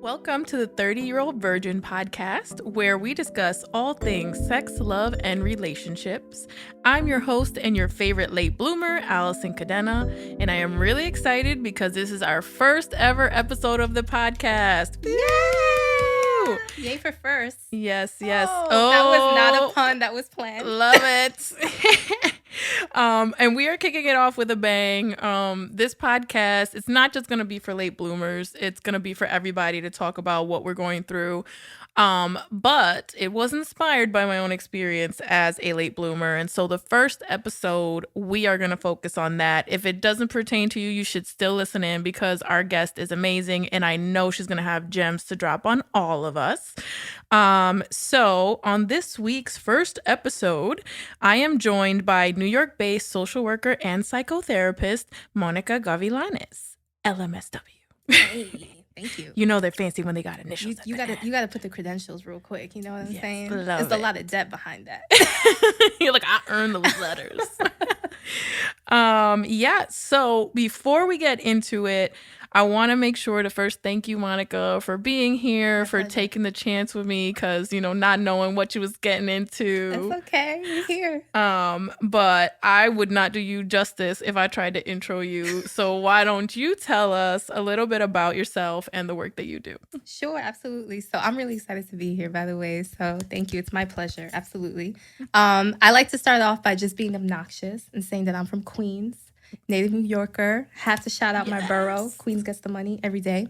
Welcome to the 30-Year-Old Virgin podcast, where we discuss all things sex, love, and relationships. I'm your host and your favorite late bloomer, Allison Cadena, and I am really excited because this is our first ever episode of the podcast. Yay! Yay for first. Yes. Oh, that was not a pun. That was planned. Love it. And we are kicking it off with a bang. This podcast, it's not just going to be for late bloomers. It's going to be for everybody to talk about what we're going through. But it was inspired by my own experience as a late bloomer. And so the first episode, we are going to focus on that. If it doesn't pertain to you, you should still listen in because our guest is amazing. And I know she's going to have gems to drop on all of us. So on this week's first episode, I am joined by New York-based social worker and psychotherapist, Monica Gavilanes, LMSW. Hey. Thank you. You know they're fancy when they got initials. You gotta put the credentials real quick. You know what I'm saying? There's a lot of debt behind that. You're like, I earned those letters. So before we get into it, I want to make sure to first thank you, Monica, for being here, for taking the chance with me, because, not knowing what you was getting into. It's okay. You're here. But I would not do you justice if I tried to intro you. So why don't you tell us a little bit about yourself and the work that you do? Sure, absolutely. So I'm really excited to be here, by the way. So thank you. It's my pleasure. Absolutely. I like to start off by just being obnoxious and saying that I'm from Queens. Native New Yorker. Have to shout out my borough. Queens gets the money every day.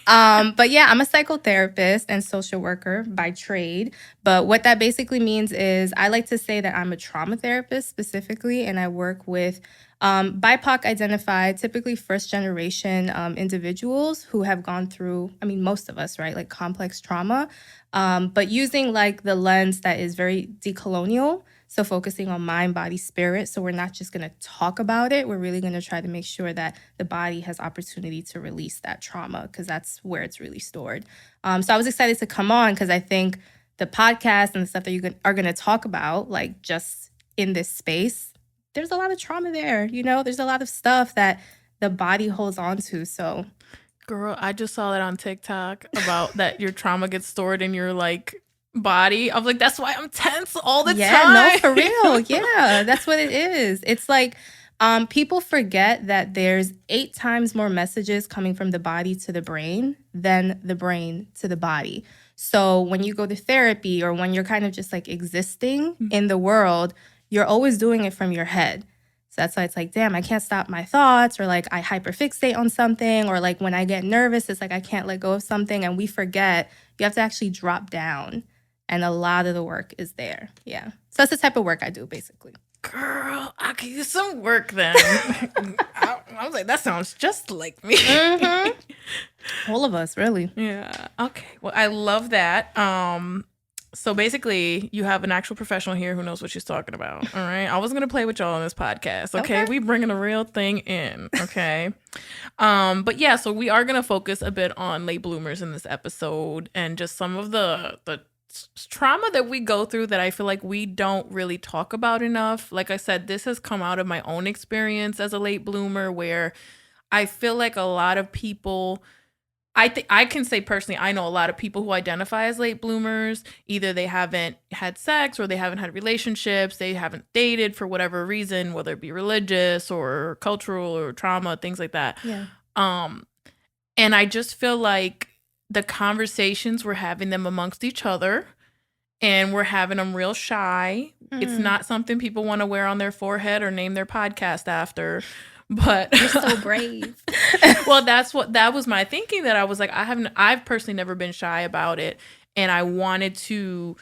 But yeah, I'm a psychotherapist and social worker by trade. But what that basically means is I like to say that I'm a trauma therapist specifically, and I work with BIPOC identified, typically first generation individuals who have gone through, most of us, right? Like complex trauma, but using like the lens that is very decolonial. So focusing on mind, body, spirit. So we're not just going to talk about it. We're really going to try to make sure that the body has opportunity to release that trauma because that's where it's really stored. So I was excited to come on because I think the podcast and the stuff that you are going to talk about, like just in this space, there's a lot of trauma there. There's a lot of stuff that the body holds on to. So, girl, I just saw that on TikTok about that your trauma gets stored in your body. I was like, that's why I'm tense all the time. Yeah, no, for real. Yeah, that's what it is. It's like people forget that there's 8 times more messages coming from the body to the brain than the brain to the body. So when you go to therapy or when you're kind of just like existing in the world, you're always doing it from your head. So that's why it's like, damn, I can't stop my thoughts, or like I hyperfixate on something, or like when I get nervous, it's like I can't let go of something, and we forget you have to actually drop down. And a lot of the work is there. Yeah. So that's the type of work I do, basically. Girl, I could use some work then. I was like, that sounds just like me. Mm-hmm. All of us, really. Yeah. Okay. Well, I love that. So basically, you have an actual professional here who knows what she's talking about. All right. I wasn't going to play with y'all on this podcast. Okay. We bringing a real thing in. Okay. But yeah, so we are going to focus a bit on late bloomers in this episode and just some of the trauma that we go through that I feel like we don't really talk about enough. Like I said, this has come out of my own experience as a late bloomer, where I feel like a lot of people, I can say personally, I know a lot of people who identify as late bloomers. Either they haven't had sex or they haven't had relationships. They haven't dated for whatever reason, whether it be religious or cultural or trauma, things like that. Yeah. And I just feel like the conversations, we're having them amongst each other and we're having them real shy. It's not something people want to wear on their forehead or name their podcast after. But you're so brave. Well, that was my thinking, that I was like, I've personally never been shy about it. And I wanted to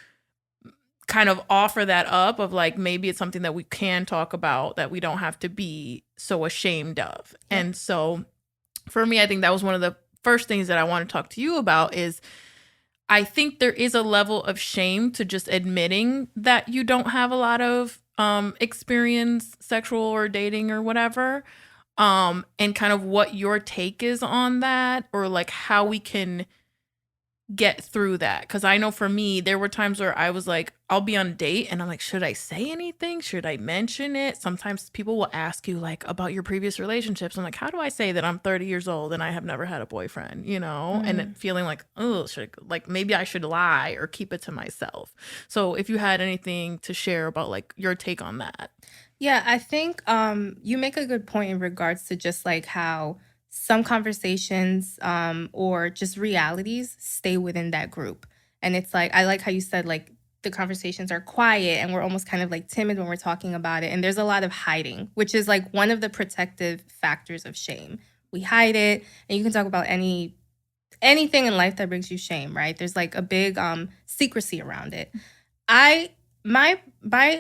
kind of offer that up of like, maybe it's something that we can talk about, that we don't have to be so ashamed of. Yeah. And so for me, I think that was one of the first things that I want to talk to you about. Is I think there is a level of shame to just admitting that you don't have a lot of experience, sexual or dating or whatever, and kind of what your take is on that, or like how we can get through that? Because I know for me, there were times where I was like, I'll be on a date and I'm like, should I say anything? Should I mention it? Sometimes people will ask you like about your previous relationships. I'm like, how do I say that I'm 30 years old and I have never had a boyfriend, you know? And it feeling like, oh, like maybe I should lie or keep it to myself. So if you had anything to share about like your take on that. Yeah, I think you make a good point in regards to just like how some conversations or just realities stay within that group. And it's like, I like how you said, like, the conversations are quiet and we're almost kind of like timid when we're talking about it. And there's a lot of hiding, which is like one of the protective factors of shame. We hide it, and you can talk about anything in life that brings you shame, right? There's like a big secrecy around it. I my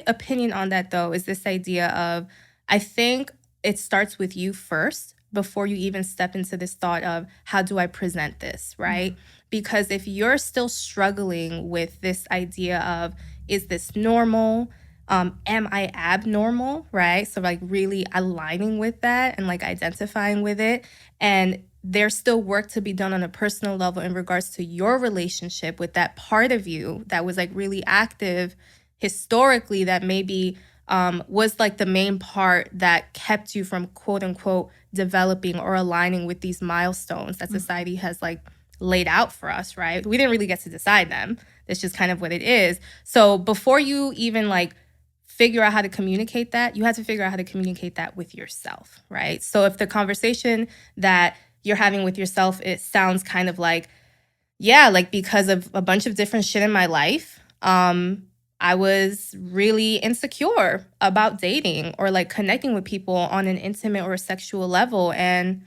opinion on that though is this idea of, I think it starts with you first before you even step into this thought of how do I present this, right? Because if you're still struggling with this idea of, is this normal? Am I abnormal? Right? So like really aligning with that and like identifying with it. And there's still work to be done on a personal level in regards to your relationship with that part of you that was like really active historically, that maybe was like the main part that kept you from quote unquote developing or aligning with these milestones that society has like laid out for us, right? We didn't really get to decide them. That's just kind of what it is. So before you even like figure out how to communicate that, you have to figure out how to communicate that with yourself, right? So if the conversation that you're having with yourself, it sounds kind of like, yeah, like because of a bunch of different shit in my life, I was really insecure about dating or like connecting with people on an intimate or sexual level. And,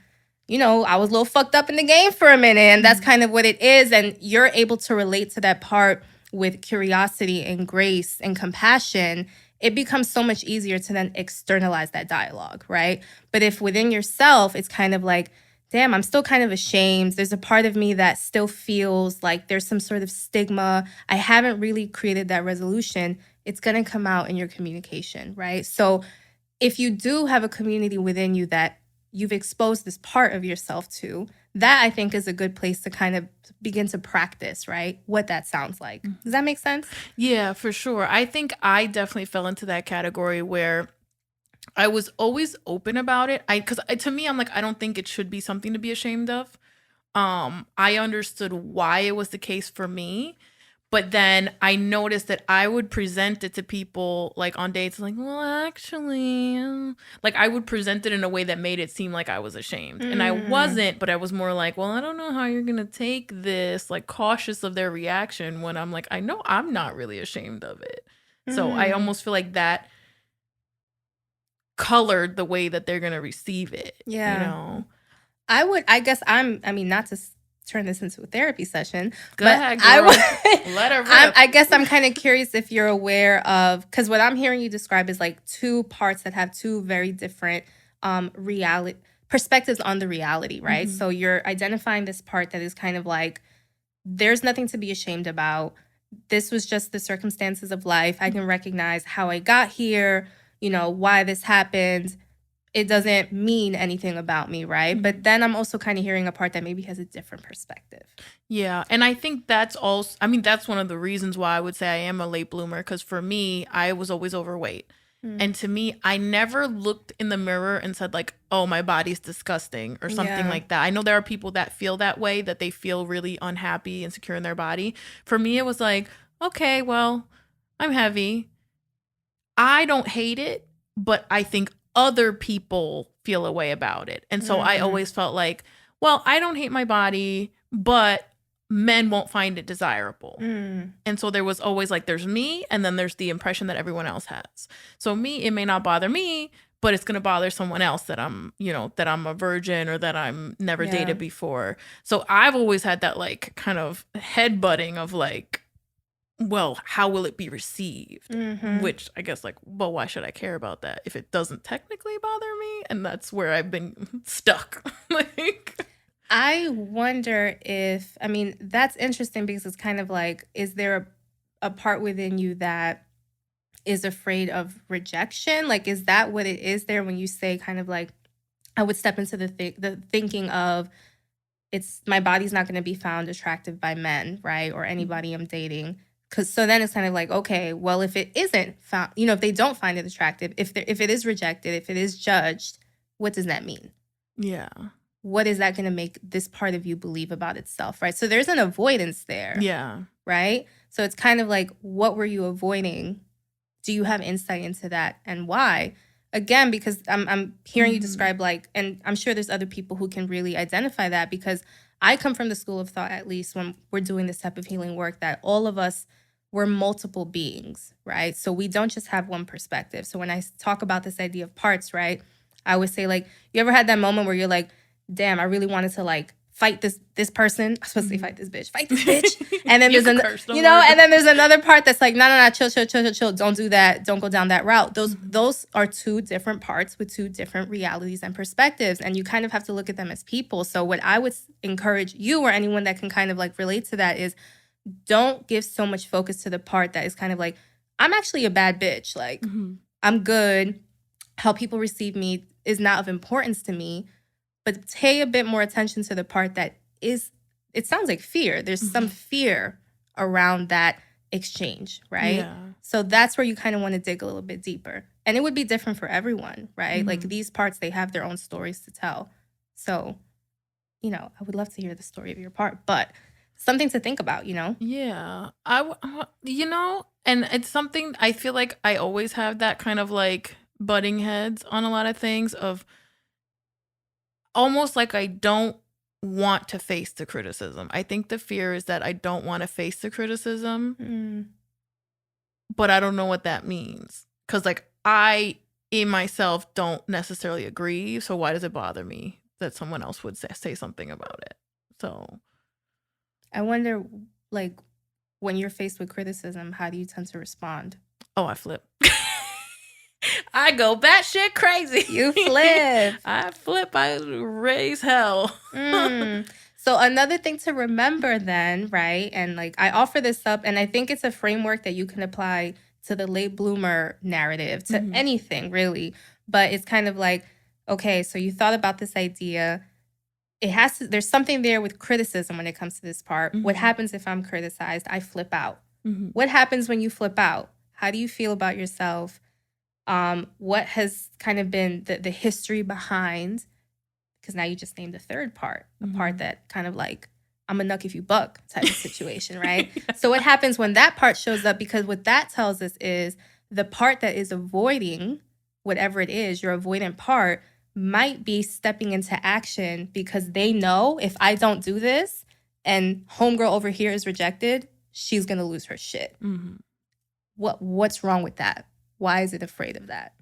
you know, I was a little fucked up in the game for a minute. And that's kind of what it is. And you're able to relate to that part with curiosity and grace and compassion. It becomes so much easier to then externalize that dialogue, right? But if within yourself, it's kind of like, damn, I'm still kind of ashamed. There's a part of me that still feels like there's some sort of stigma. I haven't really created that resolution. It's going to come out in your communication, right? So if you do have a community within you that you've exposed this part of yourself to, that I think is a good place to kind of begin to practice, right? What that sounds like. Does that make sense? Yeah, for sure. I think I definitely fell into that category where I was always open about it. Because to me, I'm like, I don't think it should be something to be ashamed of. I understood why it was the case for me, but then I noticed that I would present it to people like on dates, like, well, actually, like I would present it in a way that made it seem like I was ashamed. And I wasn't, but I was more like, well, I don't know how you're going to take this, like cautious of their reaction when I'm like, I know I'm not really ashamed of it. So I almost feel like that colored the way that they're going to receive it, Yeah. you know? I mean, not to turn this into a therapy session, Go ahead, girl. Let her rip. I guess I'm kind of curious if you're aware of, because what I'm hearing you describe is like two parts that have two very different reality perspectives on the reality, right? So you're identifying this part that is kind of like, there's nothing to be ashamed about. This was just the circumstances of life. I can recognize how I got here, you know, why this happened. It doesn't mean anything about me, right? But then I'm also kind of hearing a part that maybe has a different perspective. Yeah. And I think that's also, I mean, that's one of the reasons why I would say I am a late bloomer. Because for me, I was always overweight. And to me, I never looked in the mirror and said like, oh, my body's disgusting or something like that. I know there are people that feel that way, that they feel really unhappy and insecure in their body. For me, it was like, okay, well, I'm heavy. I don't hate it, but I think other people feel a way about it. And so I always felt like, well, I don't hate my body, but men won't find it desirable. And so there was always like, there's me, and then there's the impression that everyone else has. So me, it may not bother me, but it's going to bother someone else that I'm, you know, that I'm a virgin or that I'm never dated before. So I've always had that like kind of headbutting of like, well, how will it be received? Which I guess like, well, why should I care about that if it doesn't technically bother me? And that's where I've been stuck. Like, I wonder if, I mean, that's interesting because it's kind of like, is there a part within you that is afraid of rejection? Like, is that what it is there when you say kind of like, I would step into the thinking of, my body's not going to be found attractive by men, right? Or anybody I'm dating. Cause so then it's kind of like, okay, well, if it isn't found, if they don't find it attractive, if it is rejected, if it is judged, what does that mean? Yeah. What is that going to make this part of you believe about itself, right? So there's an avoidance there. Yeah. Right? So it's kind of like, what were you avoiding? Do you have insight into that and why? Again, because I'm hearing you describe like, and I'm sure there's other people who can really identify that, because I come from the school of thought, at least when we're doing this type of healing work, that all of us were multiple beings, right? So we don't just have one perspective. So when I talk about this idea of parts, right, I would say like, you ever had that moment where you're like, damn, I really wanted to like fight this person. I was supposed to say fight this bitch. And then there's and then there's another part that's like, no, chill. Don't do that. Don't go down that route. Those are two different parts with two different realities and perspectives. And you kind of have to look at them as people. So what I would encourage you or anyone that can kind of like relate to that is, don't give so much focus to the part that is kind of like, I'm actually a bad bitch. Like, I'm good. How people receive me is not of importance to me. But pay a bit more attention to the part that is, it sounds like fear. There's some fear around that exchange, right? Yeah. So that's where you kind of want to dig a little bit deeper. And it would be different for everyone, right? Like these parts, they have their own stories to tell. So, I would love to hear the story of your part, but something to think about, Yeah. And it's something I feel like I always have that kind of like butting heads on a lot of things of, almost like I don't want to face the criticism. I think the fear is that I don't want to face the criticism, but I don't know what that means. Because like I, in myself, don't necessarily agree. So why does it bother me that someone else would say something about it? So I wonder, like, when you're faced with criticism, how do you tend to respond? Oh, I flip. I go batshit crazy. You flip. I flip. I raise hell. So another thing to remember then, right? And like I offer this up, and I think it's a framework that you can apply to the late bloomer narrative, to anything really. But it's kind of like, okay, so you thought about this idea. There's something there with criticism when it comes to this part. What happens if I'm criticized? I flip out. What happens when you flip out? How do you feel about yourself? What has kind of been the history behind, because now you just named the third part, a part that kind of like, I'm a nuck if you buck type of situation, right? So what happens when that part shows up? Because what that tells us is the part that is avoiding whatever it is, your avoidant part might be stepping into action because they know if I don't do this and homegirl over here is rejected, she's going to lose her shit. What's wrong with that? Why is it afraid of that?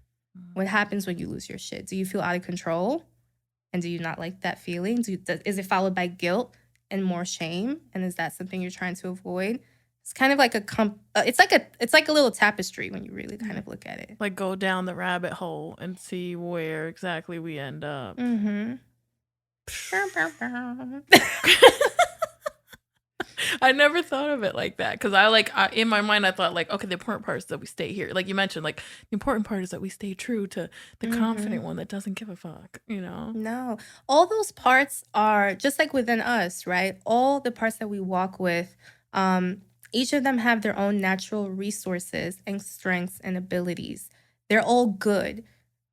What happens when you lose your shit? Do you feel out of control? And do you not like that feeling? Is it followed by guilt and more shame? And is that something you're trying to avoid? It's kind of like it's like a little tapestry when you really kind of look at it. Like go down the rabbit hole and see where exactly we end up. I never thought of it like that because in my mind I thought like, okay, the important part is that we stay here. Like you mentioned, like the important part is that we stay true to the confident one that doesn't give a fuck, No, all those parts are just like within us, right? All the parts that we walk with, each of them have their own natural resources and strengths and abilities. They're all good.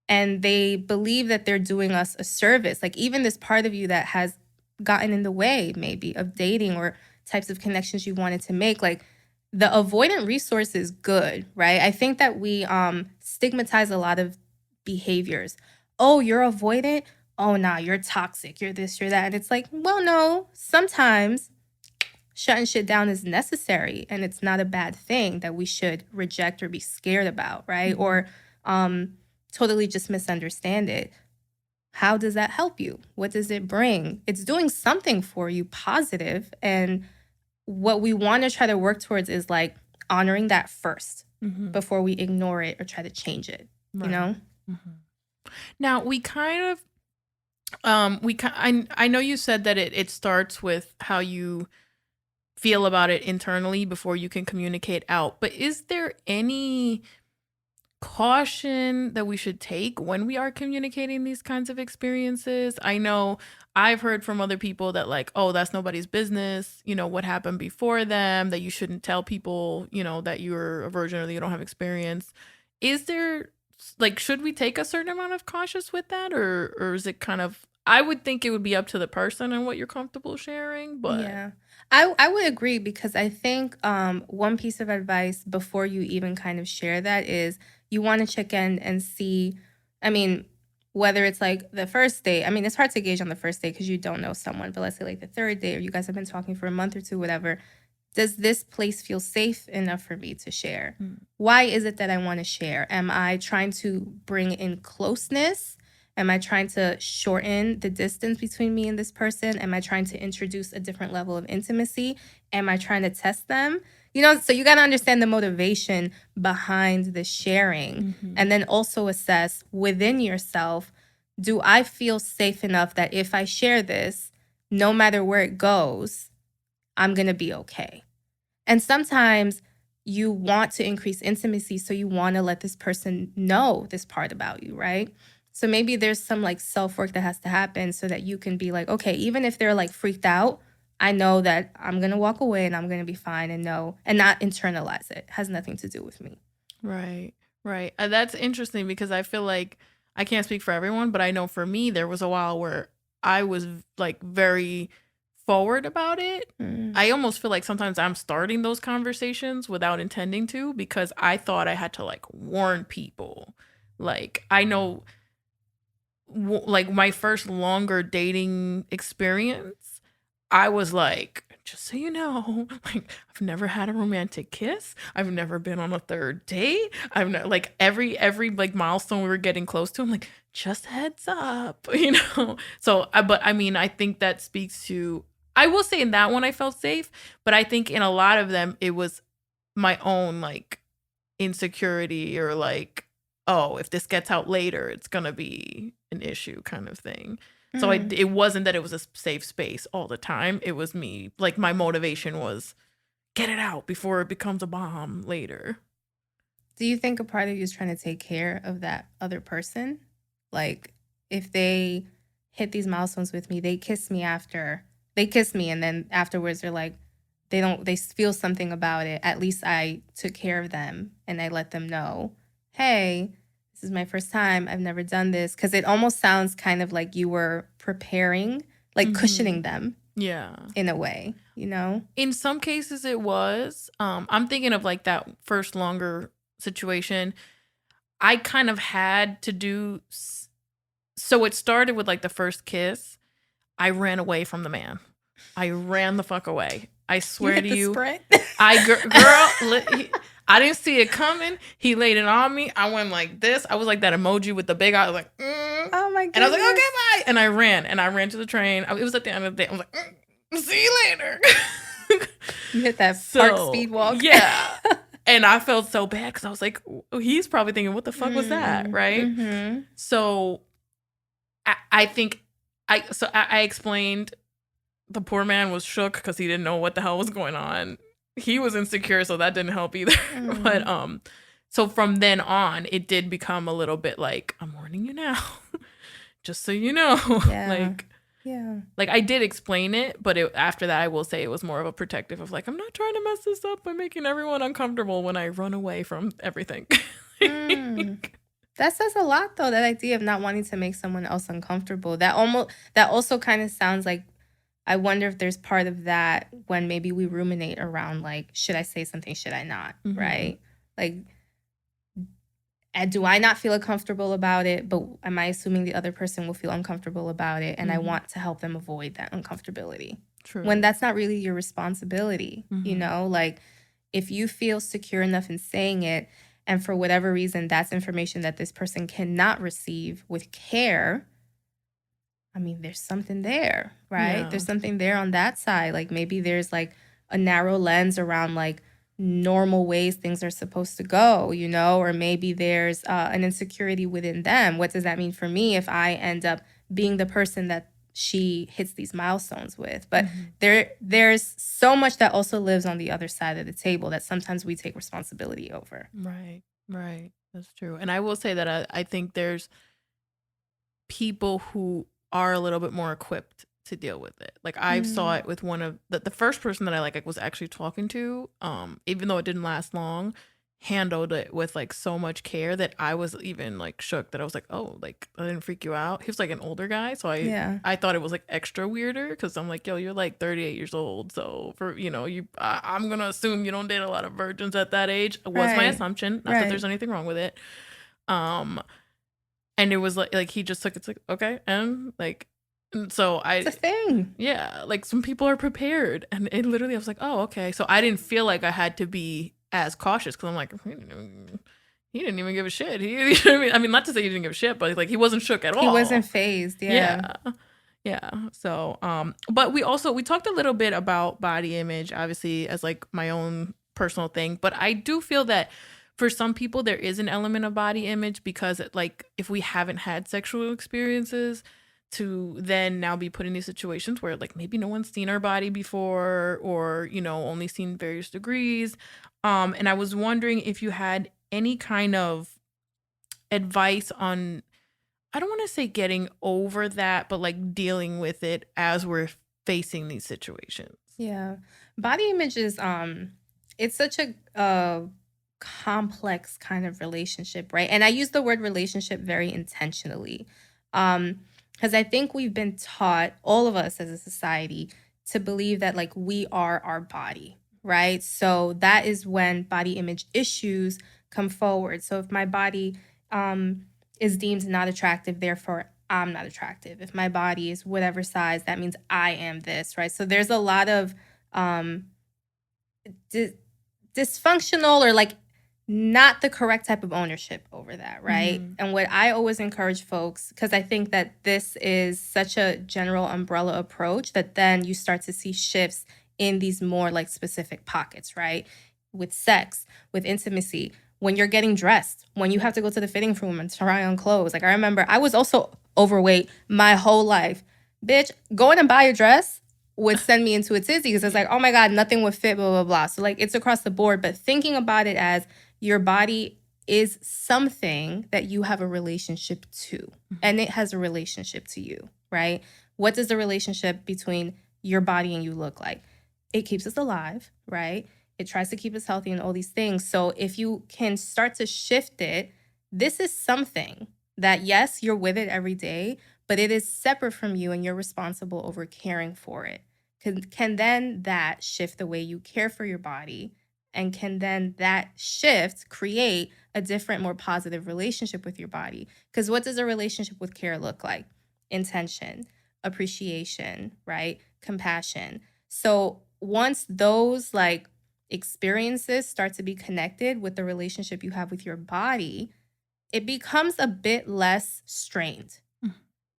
And they believe that they're doing us a service. Like even this part of you that has gotten in the way maybe of dating or types of connections you wanted to make, like the avoidant resource is good, right? I think that we stigmatize a lot of behaviors. Oh, you're avoidant? Oh, nah, you're toxic. You're this, you're that. And it's like, well, no, sometimes shutting shit down is necessary and it's not a bad thing that we should reject or be scared about, right? Or totally just misunderstand it. How does that help you? What does it bring? It's doing something for you positive. And what we want to try to work towards is like honoring that first before we ignore it or try to change it, you know? Now we kind of, I know you said that it starts with how you feel about it internally before you can communicate out, but is there any caution that we should take when we are communicating these kinds of experiences. I know I've heard from other people that like, oh, that's nobody's business, what happened before them, that you shouldn't tell people, that you're a virgin or that you don't have experience. Is there like, should we take a certain amount of cautious with that, or is it kind of, I would think it would be up to the person and what you're comfortable sharing, but Yeah. I would agree because I think one piece of advice before you even kind of share that is you want to check in and see, I mean, whether it's like the first date. I mean, it's hard to gauge on the first date because you don't know someone, but let's say like the third date or you guys have been talking for a month or two, whatever. Does this place feel safe enough for me to share? Why is it that I want to share? Am I trying to bring in closeness? Am I trying to shorten the distance between me and this person? Am I trying to introduce a different level of intimacy? Am I trying to test them? So you got to understand the motivation behind the sharing and then also assess within yourself, do I feel safe enough that if I share this, no matter where it goes, I'm going to be okay? And sometimes you want to increase intimacy, so you want to let this person know this part about you, right? So maybe there's some like self-work that has to happen so that you can be like, okay, even if they're like freaked out, I know that I'm going to walk away and I'm going to be fine and know and not internalize it. It has nothing to do with me. Right, right. That's interesting because I feel like I can't speak for everyone, but I know for me, there was a while where I was like very forward about it. I almost feel like sometimes I'm starting those conversations without intending to because I thought I had to like warn people. Like I know like my first longer dating experience, I was like, just so you know, like I've never had a romantic kiss. I've never been on a third date. I've never like every like milestone we were getting close to. I'm like, just heads up, So, but I mean, I think that speaks to. I will say in that one I felt safe, but I think in a lot of them it was my own like insecurity or like, oh, if this gets out later, it's gonna be an issue kind of thing. So it wasn't that it was a safe space all the time. It was me. Like my motivation was get it out before it becomes a bomb later. Do you think a part of you is trying to take care of that other person? Like if they hit these milestones with me, they kiss me and then afterwards they're like, they feel something about it. At least I took care of them and I let them know, hey, this is my first time. I've never done this. Because it almost sounds kind of like you were preparing, like cushioning them. Yeah. In a way, In some cases it was. I'm thinking of like that first longer situation. I kind of had to do. So it started with like the first kiss. I ran away from the man. I ran the fuck away. I swear to you. Sprint? I didn't see it coming. He laid it on me. I went like this. I was like that emoji with the big eye. I was like, oh my goodness. And I was like, okay, bye. And I ran to the train. It was at the end of the day. I was like, see you later. You hit that park speed walk. Yeah. And I felt so bad because I was like, he's probably thinking, what the fuck was that? Right. So I think I explained the poor man was shook because he didn't know what the hell was going on. He was insecure, so that didn't help either. But so from then on, it did become a little bit like, I'm warning you now, just so you know. Like I did explain it, but after that, I will say it was more of a protective of like, I'm not trying to mess this up by making everyone uncomfortable when I run away from everything. That says a lot, though. That idea of not wanting to make someone else uncomfortable. That also kind of sounds like, I wonder if there's part of that when maybe we ruminate around like, should I say something? Should I not? Right? Like, do I not feel uncomfortable about it? But am I assuming the other person will feel uncomfortable about it? And I want to help them avoid that uncomfortability. True. When that's not really your responsibility, like if you feel secure enough in saying it, and for whatever reason, that's information that this person cannot receive with care, I mean, there's something there, right? Yeah. There's something there on that side. Like maybe there's like a narrow lens around like normal ways things are supposed to go, or maybe there's an insecurity within them. What does that mean for me if I end up being the person that she hits these milestones with? But there's so much that also lives on the other side of the table that sometimes we take responsibility over. Right. That's true. And I will say that I think there's people who are a little bit more equipped to deal with it. Like I saw it with one of the first person that I like was actually talking to, even though it didn't last long, handled it with like so much care that I was even like shook that I was like, oh, like I didn't freak you out. He was like an older guy, so I thought it was like extra weirder because I'm like, yo, you're like 38 years old, so for I'm gonna assume you don't date a lot of virgins at that age. Was my assumption, not that there's anything wrong with it. And it was like he just took it's like okay, and like, and so it's a thing. Yeah, like some people are prepared, and it literally I was like, oh, okay. So I didn't feel like I had to be as cautious because I'm like, he didn't even give a shit. He, you know what I mean? I mean, not to say he didn't give a shit, but like he wasn't shook at all. He wasn't phased. Yeah. Yeah. So, but we talked a little bit about body image, obviously, as like my own personal thing. But I do feel that for some people there is an element of body image because like if we haven't had sexual experiences, to then now be put in these situations where like maybe no one's seen our body before or only seen various degrees. And I was wondering if you had any kind of advice on, I don't want to say getting over that, but like dealing with it as we're facing these situations. Yeah. Body image is it's such a complex kind of relationship, right? And I use the word relationship very intentionally. Because I think we've been taught, all of us as a society, to believe that like we are our body, right? So that is when body image issues come forward. So if my body is deemed not attractive, therefore I'm not attractive. If my body is whatever size, that means I am this, right? So there's a lot of dysfunctional or like not the correct type of ownership over that, right? And what I always encourage folks, because I think that this is such a general umbrella approach that then you start to see shifts in these more like specific pockets, right? With sex, with intimacy, when you're getting dressed, when you have to go to the fitting room and try on clothes. Like I remember I was also overweight my whole life. Bitch, going and buy a dress would send me into a tizzy because it's like, oh my God, nothing would fit, blah, blah, blah. So like it's across the board, but thinking about it as your body is something that you have a relationship to, and it has a relationship to you, right? What does the relationship between your body and you look like? It keeps us alive, right? It tries to keep us healthy and all these things. So if you can start to shift it, this is something that, yes, you're with it every day, but it is separate from you and you're responsible over caring for it. Can then that shift the way you care for your body? And can then that shift create a different, more positive relationship with your body? Because what does a relationship with care look like? Intention, appreciation, right? Compassion. So once those like experiences start to be connected with the relationship you have with your body, it becomes a bit less strained.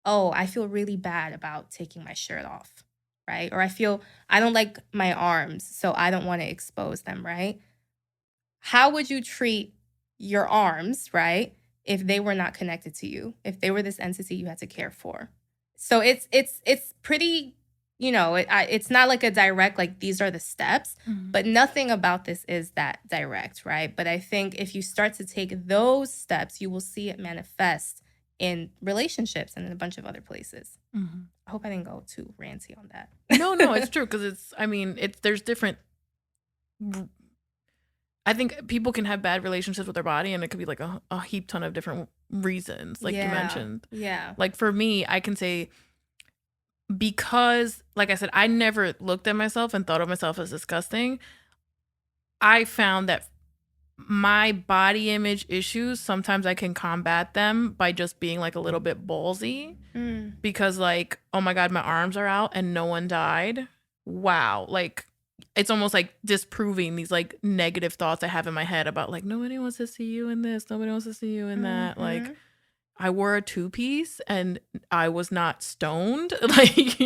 Oh, I feel really bad about taking my shirt off, right? Or I don't like my arms, so I don't want to expose them, right? How would you treat your arms, right, if they were not connected to you, if they were this entity you had to care for? So it's pretty, it's not like a direct, like these are the steps, but nothing about this is that direct, right? But I think if you start to take those steps, you will see it manifest in relationships and in a bunch of other places. I hope I didn't go too ranty on that. No, it's true because there's different. I think people can have bad relationships with their body, and it could be like a heap ton of different reasons, like you mentioned. Yeah. Like for me, I can say because, like I said, I never looked at myself and thought of myself as disgusting. I found that my body image issues, sometimes I can combat them by just being like a little bit ballsy because like, oh my God, my arms are out and no one died. Wow. Like it's almost like disproving these like negative thoughts I have in my head about like, nobody wants to see you in this. Nobody wants to see you in that. Like I wore a 2-piece and I was not stoned. Like,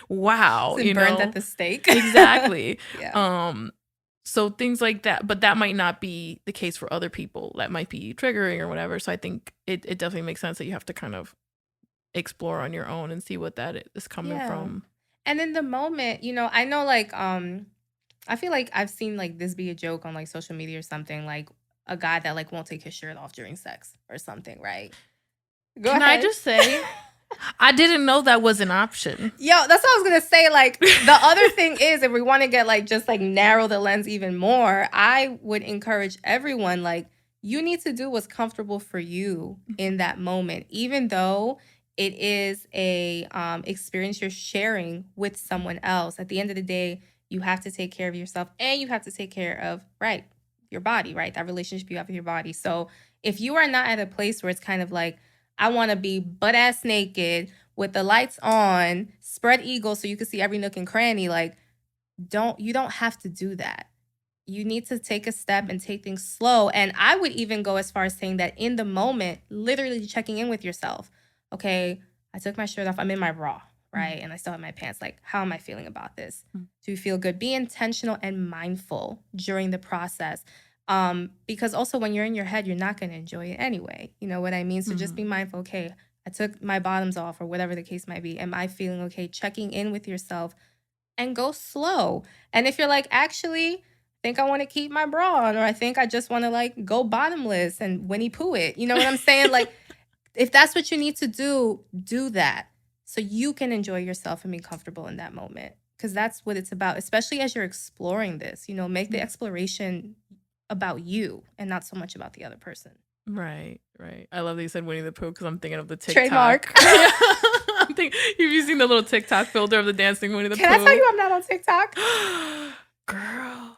wow. Burned at the stake. Exactly. Yeah. So things like that, but that might not be the case for other people. That might be triggering or whatever. So I think it definitely makes sense that you have to kind of explore on your own and see what that is coming from. And in the moment, I know like I feel like I've seen like this be a joke on like social media or something like a guy that like won't take his shirt off during sex or something, right? Can I just say, I didn't know that was an option. Yo, that's what I was gonna say. Like, the other thing is, if we want to get like just like narrow the lens even more, I would encourage everyone, like, you need to do what's comfortable for you in that moment, even though it is a experience you're sharing with someone else. At the end of the day, you have to take care of yourself, and you have to take care of, right, your body, right? That relationship you have with your body. So if you are not at a place where it's kind of like, I want to be butt ass naked with the lights on, spread eagle so you can see every nook and cranny, like, you don't have to do that. You need to take a step and take things slow. And I would even go as far as saying that in the moment, literally checking in with yourself. Okay, I took my shirt off. I'm in my bra, right? And I still have my pants. Like, how am I feeling about this? Do you feel good? Be intentional and mindful during the process. Because also when you're in your head, you're not going to enjoy it anyway. You know what I mean? So just be mindful. Okay, I took my bottoms off, or whatever the case might be. Am I feeling okay? Checking in with yourself, and go slow. And if you're like, actually, I think I want to keep my bra on, or I think I just want to like go bottomless and Winnie Pooh it. You know what I'm saying? Like, if that's what you need to do that so you can enjoy yourself and be comfortable in that moment. Because that's what it's about, especially as you're exploring this. You know, make the exploration about you and not so much about the other person. Right. I love that you said Winnie the Pooh, because I'm thinking of the TikTok. Trademark. I'm thinking, have you seen the little TikTok filter of the dancing Winnie the Pooh? Can I tell you I'm not on TikTok? Girl,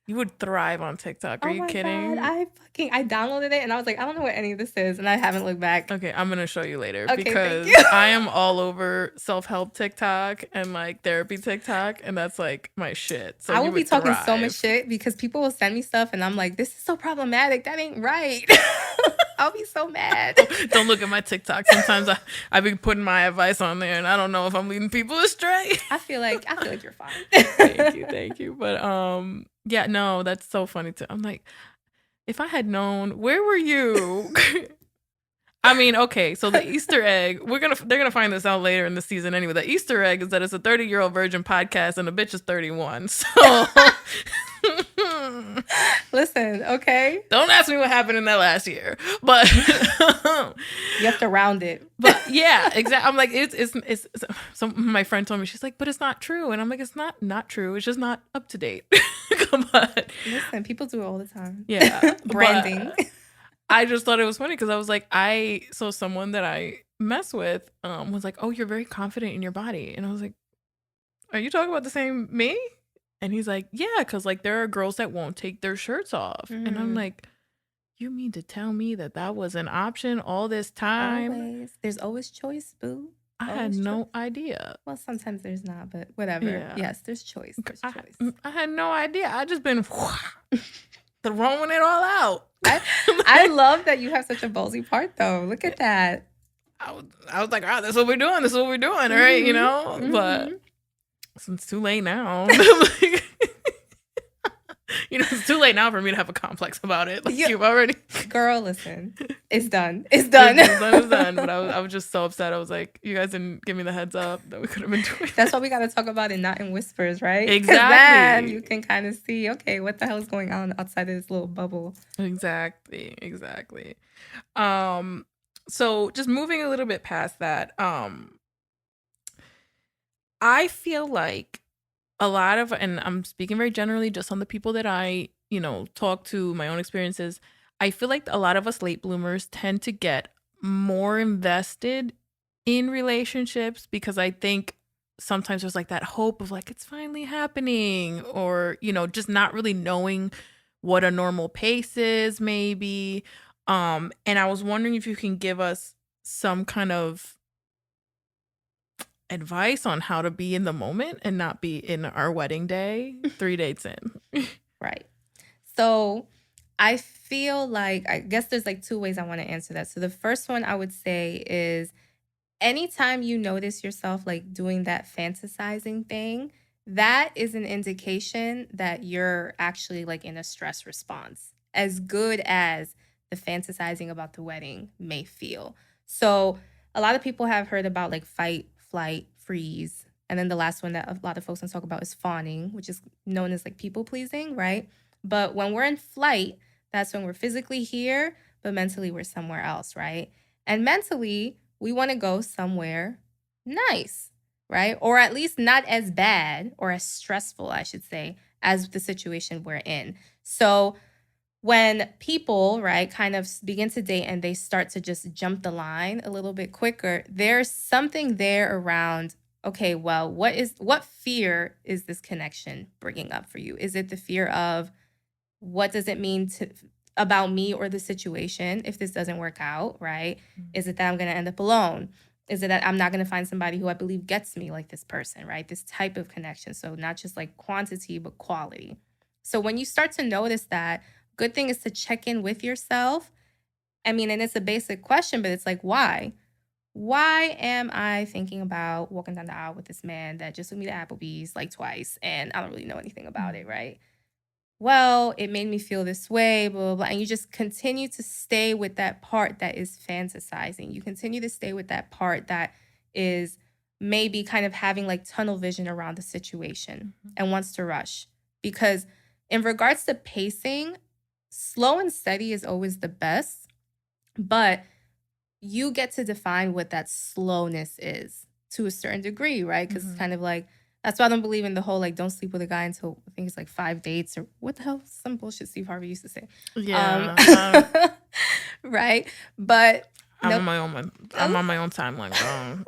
you would thrive on TikTok. Are you kidding? God, I downloaded it and I was like, I don't know what any of this is, and I haven't looked back. Okay, I'm gonna show you later, Okay, because thank you. I am all over self-help TikTok and like therapy TikTok, and that's like my shit. So I will be talking thrive. so much shit because people will send me stuff and I'm like, this is so problematic. That ain't right. I'll be so mad. Don't look at my TikTok. Sometimes I be putting my advice on there, and I don't know if I'm leading people astray. I feel like you're fine. Thank you. But yeah, no, that's so funny too. I'm like, if I had known, where were you? I mean, okay, so the Easter egg, they're gonna find this out later in the season anyway. The Easter egg is that it's a 30-year-old virgin podcast and the bitch is 31. So listen, okay? Don't ask me what happened in that last year. But you have to round it. But yeah, exactly. I'm like, it's so my friend told me, she's like, but it's not true. And I'm like, it's not true. It's just not up to date. But listen, people do it all the time. Yeah. Branding. I just thought it was funny because I was like, so someone that I mess with was like, oh, you're very confident in your body. And I was like, are you talking about the same me? And he's like, yeah, because like there are girls that won't take their shirts off. And I'm like, you mean to tell me that was an option all this time? Always. There's always choice, boo. I had no idea. Well, sometimes there's not, but whatever. Yeah. Yes, there's choice. I had no idea. I just been throwing it all out. I love that you have such a ballsy part, though. Look at that. I was like, oh, this is what we're doing. All right, you know? But it's too late now. You know, it's too late now for me to have a complex about it. Like, you've already... Girl, listen. It's done. It's done. It's done. But I was just so upset. I was like, you guys didn't give me the heads up that we could have been doing That's why we got to talk about it, not in whispers, right? Exactly. Then you can kind of see, okay, what the hell is going on outside of this little bubble. Exactly. So just moving a little bit past that, I feel like a lot of, and I'm speaking very generally just on the people that I, talk to, my own experiences, I feel like a lot of us late bloomers tend to get more invested in relationships because I think sometimes there's like that hope of like, it's finally happening, or, just not really knowing what a normal pace is maybe. And I was wondering if you can give us some kind of advice on how to be in the moment and not be in our wedding day 3 dates in. Right. So I feel like, I guess there's like two ways I want to answer that. So the first one I would say is anytime you notice yourself like doing that fantasizing thing, that is an indication that you're actually like in a stress response, as good as the fantasizing about the wedding may feel. So a lot of people have heard about like fight, flight, freeze. And then the last one that a lot of folks can talk about is fawning, which is known as like people pleasing, right? But when we're in flight, That's when we're physically here, but mentally we're somewhere else, right? And mentally, we want to go somewhere nice, right? Or at least not as bad or as stressful, I should say, as the situation we're in. So when people, right, kind of begin to date and they start to just jump the line a little bit quicker, there's something there around, okay, well, what fear is this connection bringing up for you? Is it the fear of what does it mean to about me or the situation if this doesn't work out, right? Is it that I'm going to end up alone? Is it that I'm not going to find somebody who I believe gets me like this person, right? This type of connection. So not just like quantity, but quality. So when you start to notice that, good thing is to check in with yourself. I mean, and it's a basic question, but it's like, why? Why am I thinking about walking down the aisle with this man that just took me to Applebee's like twice and I don't really know anything about it, right? Well, it made me feel this way, blah, blah, blah. And you just continue to stay with that part that is fantasizing. You continue to stay with that part that is maybe kind of having like tunnel vision around the situation and wants to rush. Because in regards to pacing, slow and steady is always the best, but you get to define what that slowness is to a certain degree, right? Because it's kind of like, that's why I don't believe in the whole like don't sleep with a guy until I think it's like 5 dates or what the hell, some bullshit Steve Harvey used to say. Yeah. Right. But I'm on my own. I'm on my own timeline.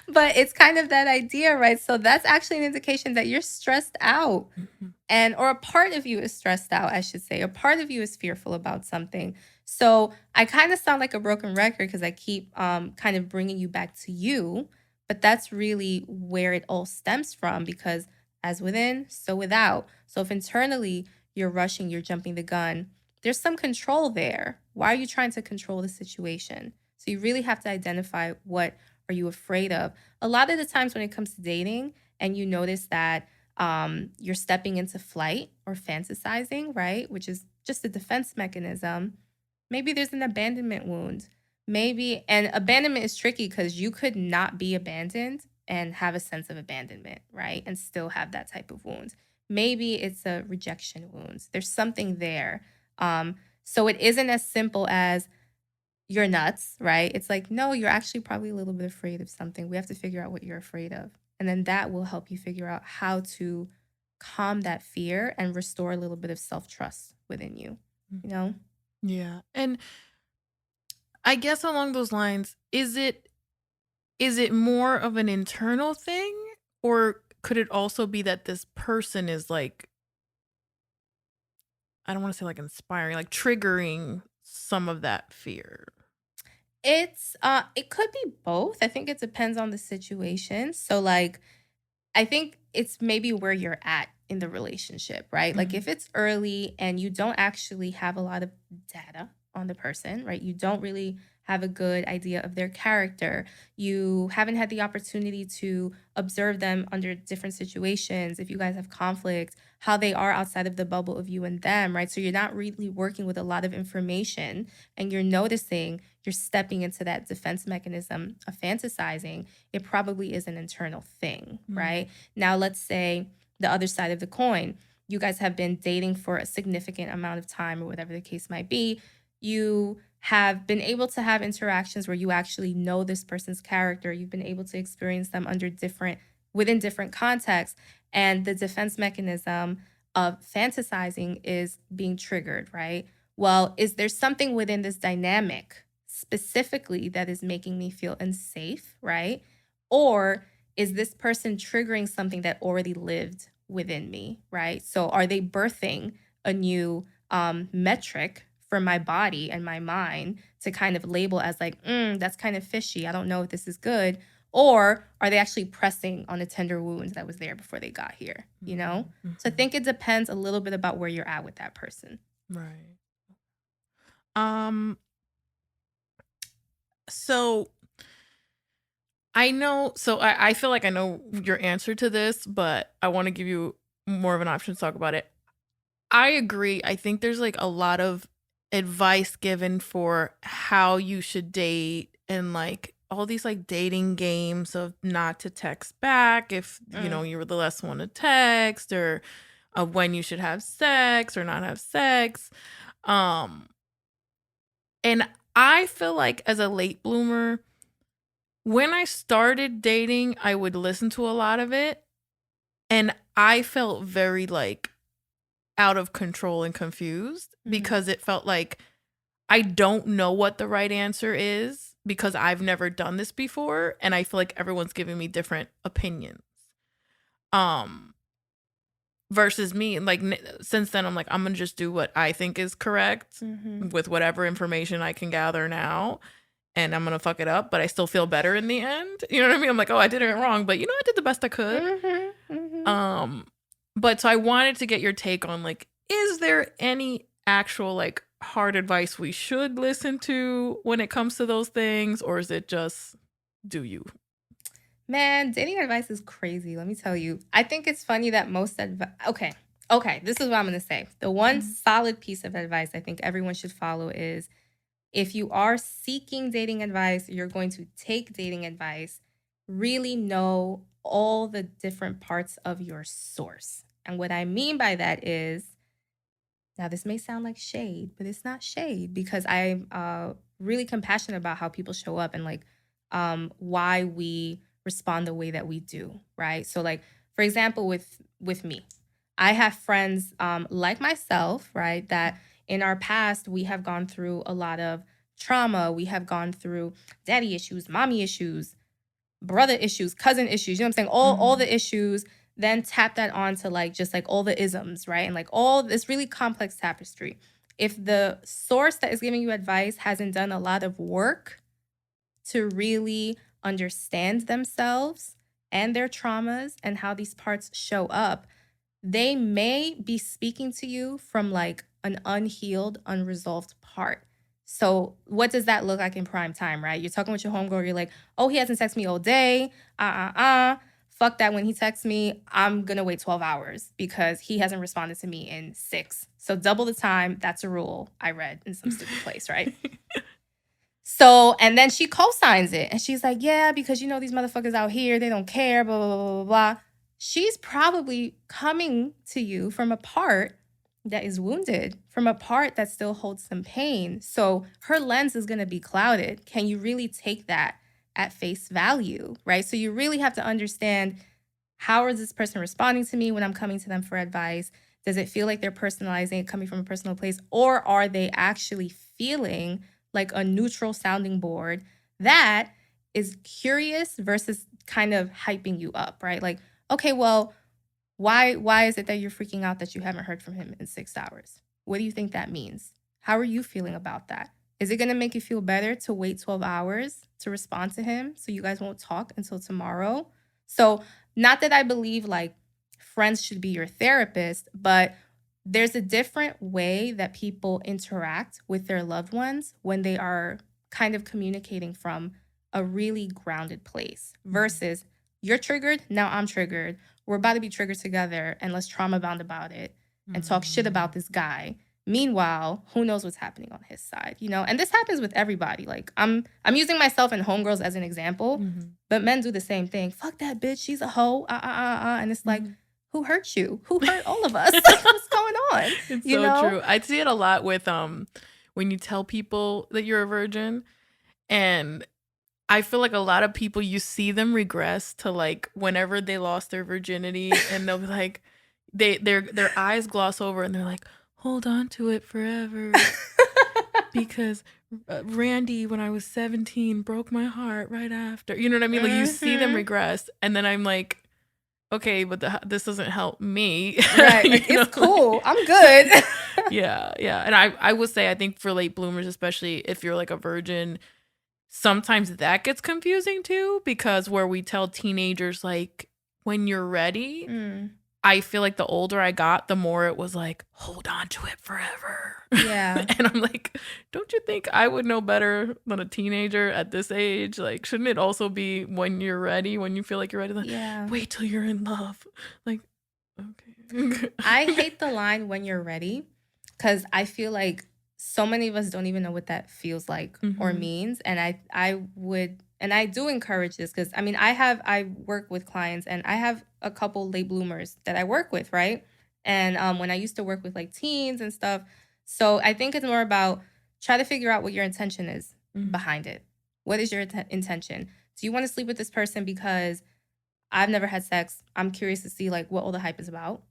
But it's kind of that idea, right? So that's actually an indication that you're stressed out. And or a part of you is stressed out, I should say. A part of you is fearful about something. So I kind of sound like a broken record because I keep kind of bringing you back to you. But that's really where it all stems from, because as within, so without. So if internally you're rushing, you're jumping the gun, there's some control there. Why are you trying to control the situation? So you really have to identify, what are you afraid of? A lot of the times when it comes to dating and you notice that you're stepping into flight or fantasizing, right? Which is just a defense mechanism. Maybe there's an abandonment wound. Maybe, and abandonment is tricky because you could not be abandoned and have a sense of abandonment, right? And still have that type of wound. Maybe it's a rejection wound. There's something there. So it isn't as simple as you're nuts, right? It's like, no, you're actually probably a little bit afraid of something. We have to figure out what you're afraid of. And then that will help you figure out how to calm that fear and restore a little bit of self-trust within you, you know? Yeah. And I guess along those lines, is it more of an internal thing, or could it also be that this person is like, I don't want to say like inspiring, like triggering some of that fear? It could be both. I think it depends on the situation. So like I think it's maybe where you're at in the relationship, right? Like if it's early and you don't actually have a lot of data on the person, right? You don't really have a good idea of their character. You haven't had the opportunity to observe them under different situations. If you guys have conflict, how they are outside of the bubble of you and them, right? So you're not really working with a lot of information and you're noticing you're stepping into that defense mechanism of fantasizing. It probably is an internal thing, right? Now, let's say the other side of the coin, you guys have been dating for a significant amount of time or whatever the case might be. You have been able to have interactions where you actually know this person's character. You've been able to experience them within different contexts. And the defense mechanism of fantasizing is being triggered, right? Well, is there something within this dynamic specifically that is making me feel unsafe, right? Or is this person triggering something that already lived within me, right? So are they birthing a new metric for my body and my mind to kind of label as like, that's kind of fishy. I don't know if this is good. Or are they actually pressing on a tender wound that was there before they got here, you know? So I think it depends a little bit about where you're at with that person. Right. So I feel like I know your answer to this, but I want to give you more of an option to talk about it. I agree. I think there's like a lot of advice given for how you should date, and like all these like dating games of not to text back if you were the last one to text, or of when you should have sex or not have sex. Um, and I feel like as a late bloomer, when I started dating, I would listen to a lot of it, and I felt very like out of control and confused because it felt like I don't know what the right answer is because I've never done this before, and I feel like everyone's giving me different opinions. Um versus me, like since then I'm like I'm going to just do what I think is correct with whatever information I can gather now, and I'm going to fuck it up, but I still feel better in the end. You know what I mean? I'm like, "Oh, I did it wrong, but I did the best I could." But so I wanted to get your take on like, is there any actual like hard advice we should listen to when it comes to those things, or is it just do you? Man, dating advice is crazy. Let me tell you. I think it's funny that most advice. Okay. This is what I'm going to say. The one solid piece of advice I think everyone should follow is if you are seeking dating advice, you're going to take dating advice, really know all the different parts of your source. And what I mean by that is, now this may sound like shade, but it's not shade because I'm really compassionate about how people show up and like why we respond the way that we do, right? So like, for example, with me, I have friends like myself, right, that in our past we have gone through a lot of trauma. We have gone through daddy issues, mommy issues, brother issues, cousin issues, you know what I'm saying? All the issues, then tap that on to like just like all the isms, right? And like all this really complex tapestry. If the source that is giving you advice hasn't done a lot of work to really understand themselves and their traumas and how these parts show up, they may be speaking to you from like an unhealed, unresolved part. So what does that look like in prime time, right? You're talking with your homegirl, you're like, oh, he hasn't texted me all day. Fuck that. When he texts me, I'm going to wait 12 hours because he hasn't responded to me in 6. So double the time. That's a rule I read in some stupid place, right? So, and then she co-signs it. And she's like, yeah, because these motherfuckers out here, they don't care, blah, blah, blah, blah, blah. She's probably coming to you from a part that is wounded, from a part that still holds some pain. So her lens is going to be clouded. Can you really take that at face value, right? So you really have to understand, how is this person responding to me when I'm coming to them for advice? Does it feel like they're personalizing it, coming from a personal place? Or are they actually feeling like a neutral sounding board that is curious versus kind of hyping you up, right? Like, okay, well, why is it that you're freaking out that you haven't heard from him in 6 hours? What do you think that means? How are you feeling about that? Is it going to make you feel better to wait 12 hours to respond to him so you guys won't talk until tomorrow? So, not that I believe like friends should be your therapist, but there's a different way that people interact with their loved ones when they are kind of communicating from a really grounded place versus you're triggered, now I'm triggered. We're about to be triggered together and let's trauma bond about it and talk shit about this guy. Meanwhile, who knows what's happening on his side, And this happens with everybody. Like I'm using myself and homegirls as an example, but men do the same thing. Fuck that bitch, she's a hoe. And it's like, who hurt you? Who hurt all of us? What's going on? It's so true. I see it a lot with when you tell people that you're a virgin, and I feel like a lot of people, you see them regress to like whenever they lost their virginity, and they'll be like, their eyes gloss over, and they're like, hold on to it forever, because Randy, when I was 17, broke my heart right after. You know what I mean? Like you see them regress, and then I'm like, okay, but this doesn't help me. Right. Like, it's cool. I'm good. Yeah. And I would say, I think for late bloomers, especially if you're like a virgin, sometimes that gets confusing too, because where we tell teenagers, like, when you're ready, I feel like the older I got, the more it was like, hold on to it forever. Yeah. And I'm like, don't you think I would know better than a teenager at this age? Like, shouldn't it also be when you're ready, when you feel like you're ready? Like, wait till you're in love. Like, okay. I hate the line when you're ready, because I feel like so many of us don't even know what that feels like or means. And I do encourage this because I work with clients and I have a couple late bloomers that I work with, right? And when I used to work with like teens and stuff, So I think it's more about try to figure out what your intention is behind it. What is your intention? Do you want to sleep with this person because I've never had sex? I'm curious to see like what all the hype is about.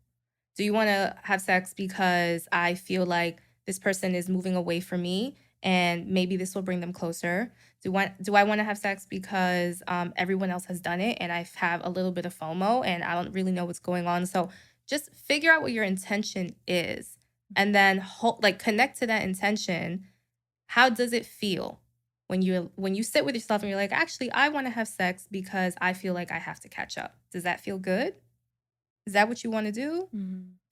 Do you want to have sex because I feel like this person is moving away from me and maybe this will bring them closer? Do I want to have sex because everyone else has done it and I have a little bit of FOMO and I don't really know what's going on? So just figure out what your intention is and then connect to that intention. How does it feel when you sit with yourself and you're like, actually, I want to have sex because I feel like I have to catch up? Does that feel good? Is that what you want to do?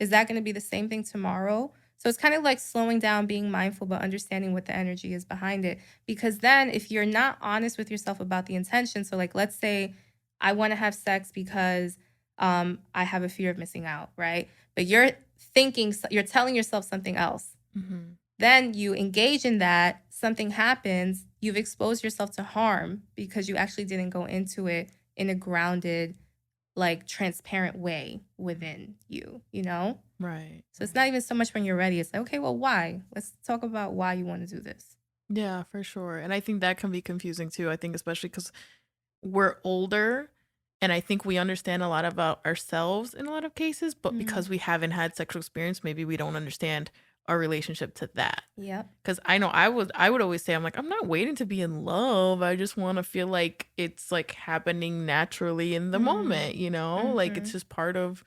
Is that going to be the same thing tomorrow? So it's kind of like slowing down, being mindful, but understanding what the energy is behind it. Because then if you're not honest with yourself about the intention, so like let's say I want to have sex because I have a fear of missing out, right? But you're telling yourself something else. Then you engage in that, something happens, you've exposed yourself to harm because you actually didn't go into it in a grounded, like transparent way within you, you know? Right. So it's not even so much when you're ready. It's like, okay, well, why? Let's talk about why you want to do this. Yeah, for sure. And I think that can be confusing too. I think especially because we're older and I think we understand a lot about ourselves in a lot of cases, but because we haven't had sexual experience, maybe we don't understand our relationship to that. Yeah. Because I know I would always say, I'm like, I'm not waiting to be in love. I just want to feel like it's like happening naturally in the moment, you know? Like it's just part of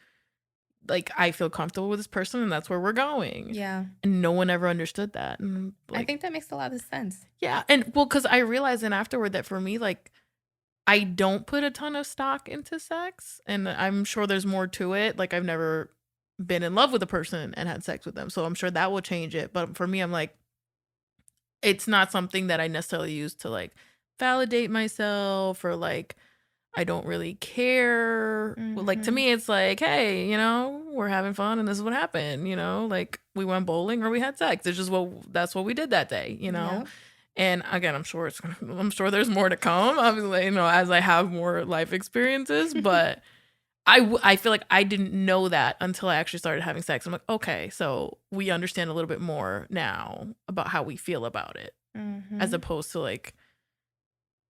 like I feel comfortable with this person and that's where we're going. Yeah. And no one ever understood that. And like, I think that makes a lot of sense. Yeah. And well, because I realized then afterward that for me, like I don't put a ton of stock into sex. And I'm sure there's more to it. Like I've never been in love with a person and had sex with them. So I'm sure that will change it. But for me, I'm like, it's not something that I necessarily use to like validate myself or like I don't really care. Like to me, it's like, hey, you know, we're having fun and this is what happened. You know, like we went bowling or we had sex. It's just that's what we did that day. You know. Yep. And again, I'm sure there's more to come. Obviously, you know, as I have more life experiences, but I feel like I didn't know that until I actually started having sex. I'm like, okay, so we understand a little bit more now about how we feel about it, as opposed to like,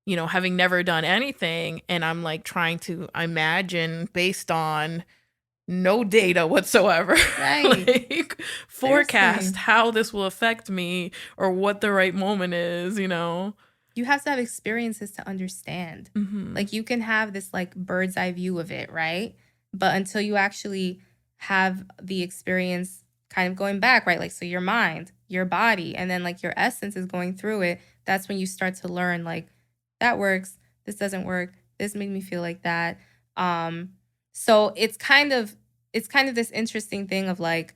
you know, having never done anything and I'm like trying to imagine based on no data whatsoever, Right. like forecast how this will affect me or what the right moment is, you know? You have to have experiences to understand. Like you can have this like bird's eye view of it, right? But until you actually have the experience kind of going back, right? Like, so your mind, your body, and then like your essence is going through it. That's when you start to learn like, that works, this doesn't work, this made me feel like that. So it's kind of this interesting thing of like,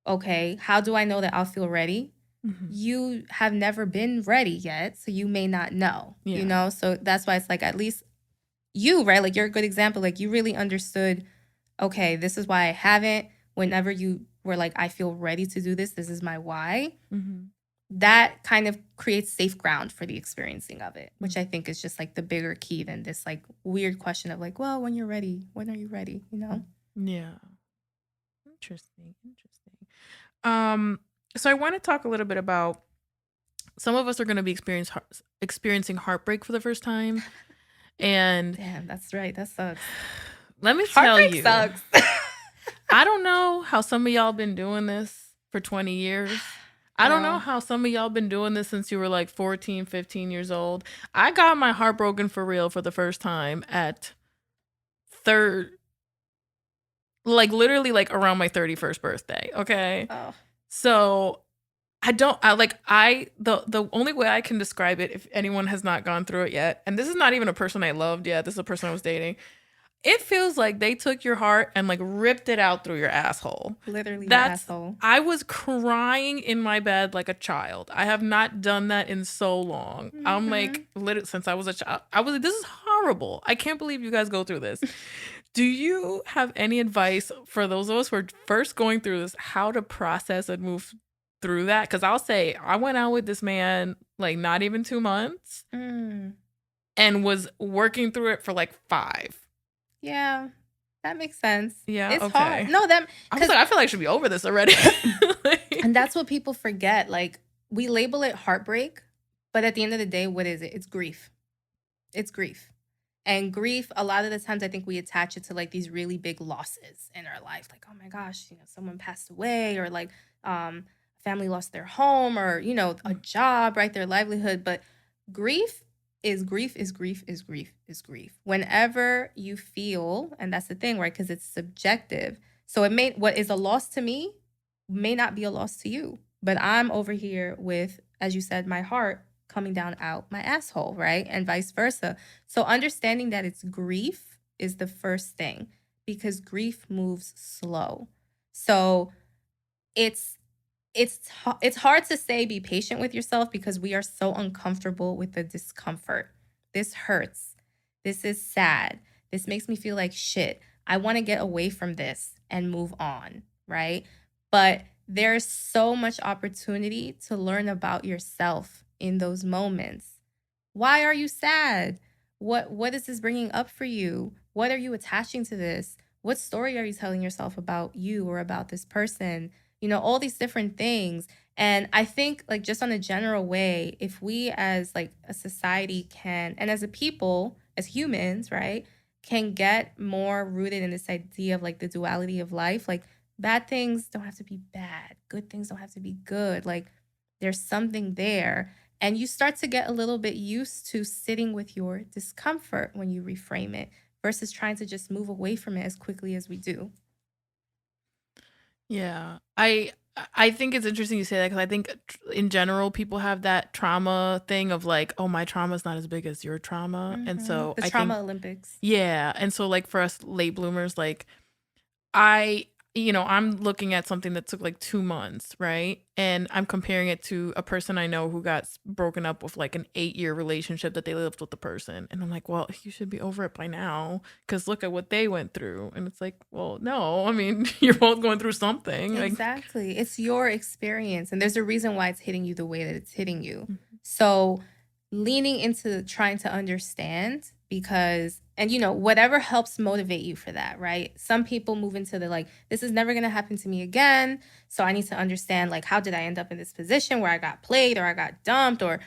okay, how do I know that I'll feel ready? You have never been ready yet, so you may not know, you know? So that's why it's like, at least you, right? Like you're a good example. Like you really understood, okay, this is why I haven't. Whenever you were like, I feel ready to do this, this is my why. That kind of creates safe ground for the experiencing of it, which I think is just like the bigger key than this like weird question of like, well, when you're ready, when are you ready? You know? Yeah. Interesting. So I want to talk a little bit about some of us are going to be experiencing heartbreak for the first time. And damn, that's right. That sucks. Let me tell Heartbreak you. sucks. I don't know how some of y'all been doing this for 20 years. I don't know how some of y'all been doing this since you were like 14, 15 years old. I got my heart broken for real for the first time at literally like around my 31st birthday. Okay. Oh. So the only way I can describe it, if anyone has not gone through it yet, and this is not even a person I loved yet, this is a person I was dating. It feels like they took your heart and like ripped it out through your asshole. Literally your asshole. I was crying in my bed like a child. I have not done that in so long. I'm like, literally, since I was a child, I was like, this is horrible. I can't believe you guys go through this. Do you have any advice for those of us who are first going through this, how to process and move through that? Because I'll say, I went out with this man like not even 2 months and was working through it for like 5. Yeah. That makes sense. Yeah. It's hard. Okay. No, that I was like, I feel like I should be over this already. and that's what people forget. Like we label it heartbreak, but at the end of the day, what is it? It's grief. It's grief. And grief, a lot of the times I think we attach it to like these really big losses in our life. Like, oh my gosh, someone passed away, or like family lost their home, or, a job, right? Their livelihood. But grief is grief is grief is grief is grief. Whenever you feel, and that's the thing, right? Because it's subjective. So what is a loss to me may not be a loss to you. But I'm over here with, as you said, my heart coming down out my asshole, right? And vice versa. So understanding that it's grief is the first thing, because grief moves slow. So it's hard to say be patient with yourself, because we are so uncomfortable with the discomfort. This hurts. This is sad. This makes me feel like shit. I want to get away from this and move on, right? But there's so much opportunity to learn about yourself in those moments. Why are you sad? What is this bringing up for you? What are you attaching to this? What story are you telling yourself about you or about this person? All these different things. And I think, like, just on a general way, if we as like a society can, and as a people, as humans, right, can get more rooted in this idea of like the duality of life, like bad things don't have to be bad. Good things don't have to be good. Like there's something there. And you start to get a little bit used to sitting with your discomfort when you reframe it, versus trying to just move away from it as quickly as we do. Yeah. I think it's interesting you say that, because I think in general people have that trauma thing of like, oh, my trauma is not as big as your trauma. And so The I trauma think, Olympics. yeah. And so like for us late bloomers, like I, I'm looking at something that took like 2 months, right? And I'm comparing it to a person I know who got broken up with like an 8-year relationship that they lived with the person. And I'm like, well, you should be over it by now, because look at what they went through. And it's like, well, no, I mean, you're both going through something. Like, Exactly. It's your experience. And there's a reason why it's hitting you the way that it's hitting you. Mhm. So leaning into trying to understand, because, and whatever helps motivate you for that, right? Some people move into the like, this is never going to happen to me again. So I need to understand, like, how did I end up in this position where I got played, or I got dumped, or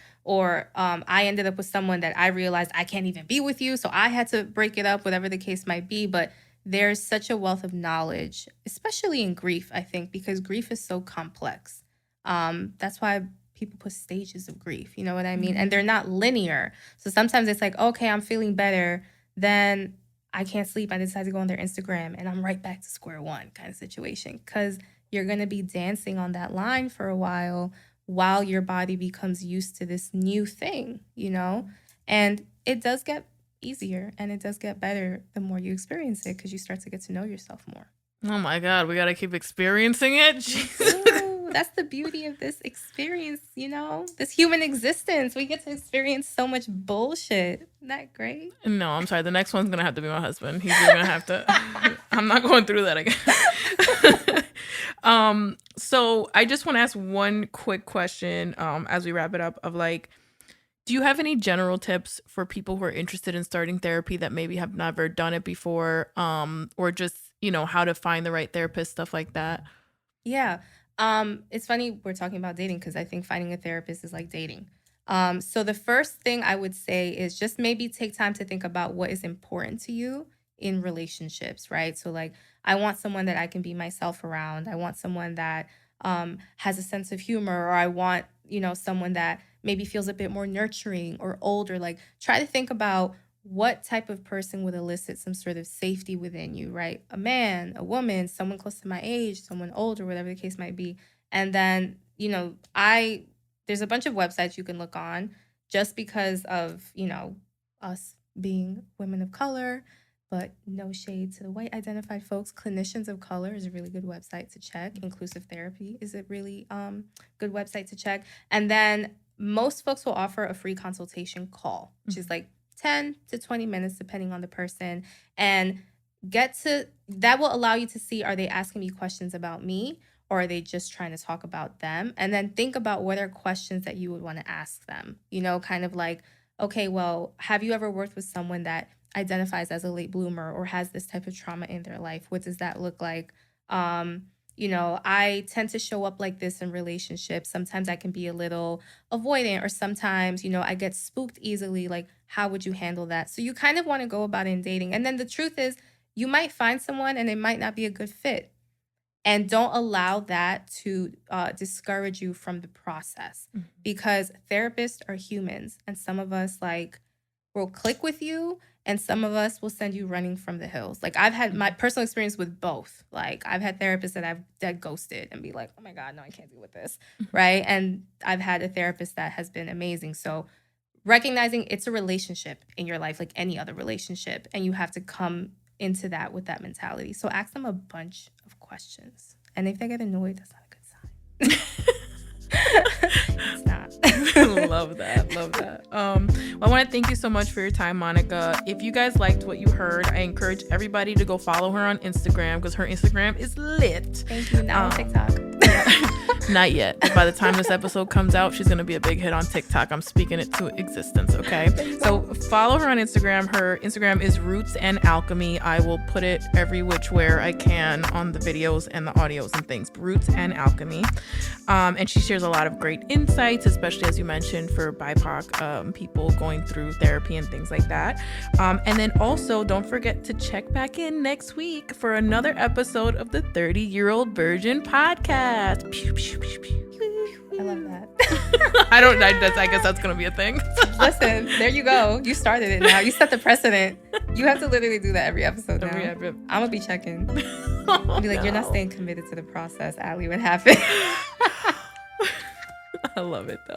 I ended up with someone that I realized I can't even be with you. So I had to break it up, whatever the case might be. But there's such a wealth of knowledge, especially in grief, I think, because grief is so complex. That's why people put stages of grief, you know what I mean? And they're not linear. So sometimes it's like, okay, I'm feeling better. Then I can't sleep. I decide to go on their Instagram and I'm right back to square one kind of situation, because you're going to be dancing on that line for a while your body becomes used to this new thing, And it does get easier and it does get better the more you experience it, because you start to get to know yourself more. oh my God, we got to keep experiencing it. Ooh, that's the beauty of this experience, this human existence. We get to experience so much bullshit. Isn't that great? No, I'm sorry. The next one's going to have to be my husband. He's going to have to, I'm not going through that again. So I just want to ask one quick question as we wrap it up, of like, do you have any general tips for people who are interested in starting therapy that maybe have never done it before, or just, how to find the right therapist, stuff like that? Yeah. It's funny we're talking about dating, because I think finding a therapist is like dating. So the first thing I would say is just maybe take time to think about what is important to you in relationships, right? So like, I want someone that I can be myself around. I want someone that has a sense of humor, or I want, someone that maybe feels a bit more nurturing or older. Like, try to think about what type of person would elicit some sort of safety within you, right? A man, a woman, someone close to my age, someone older, whatever the case might be. And then, there's a bunch of websites you can look on, just because of, us being women of color, but no shade to the white identified folks. Clinicians of Color is a really good website to check. Inclusive Therapy is a really good website to check. And then most folks will offer a free consultation call, which is like 10 to 20 minutes, depending on the person. And that will allow you to see, are they asking me questions about me, or are they just trying to talk about them? And then think about what are questions that you would want to ask them, kind of like, okay, well, have you ever worked with someone that identifies as a late bloomer or has this type of trauma in their life. What does that look like? I tend to show up like this in relationships. Sometimes I can be a little avoidant, or sometimes, I get spooked easily. Like, how would you handle that? So you kind of want to go about in dating. And then the truth is, you might find someone and it might not be a good fit. And don't allow that to discourage you from the process, because therapists are humans, and some of us will click with you, and some of us will send you running from the hills. Like, I've had my personal experience with both. Like, I've had therapists that I've dead ghosted and be like, oh my God, no, I can't deal with this, right? And I've had a therapist that has been amazing. So recognizing it's a relationship in your life, like any other relationship, and you have to come into that with that mentality. So ask them a bunch of questions. And if they get annoyed, that's not a good sign. It's not. Love that. I want to thank you so much for your time, Monica. If you guys liked what you heard, I encourage everybody to go follow her on Instagram, because her Instagram is lit. Thank you. Now on TikTok. Not yet. By the time this episode comes out, she's going to be a big hit on TikTok. I'm speaking it to existence, okay? So follow her on Instagram. Her Instagram is Roots and Alchemy. I will put it every which where I can on the videos and the audios and things. Roots and Alchemy. And she shares a lot of great insights, especially, as you mentioned, for BIPOC people going through therapy and things like that. And then also, don't forget to check back in next week for another episode of the 30-Year-Old Virgin podcast. Pew, pew, pew, pew. I love that. I guess that's going to be a thing. Listen, there you go. You started it now. You set the precedent. You have to literally do that every episode now. I'm going to be checking. I'll be like, you're not staying committed to the process, Allie. What happened? I love it, though.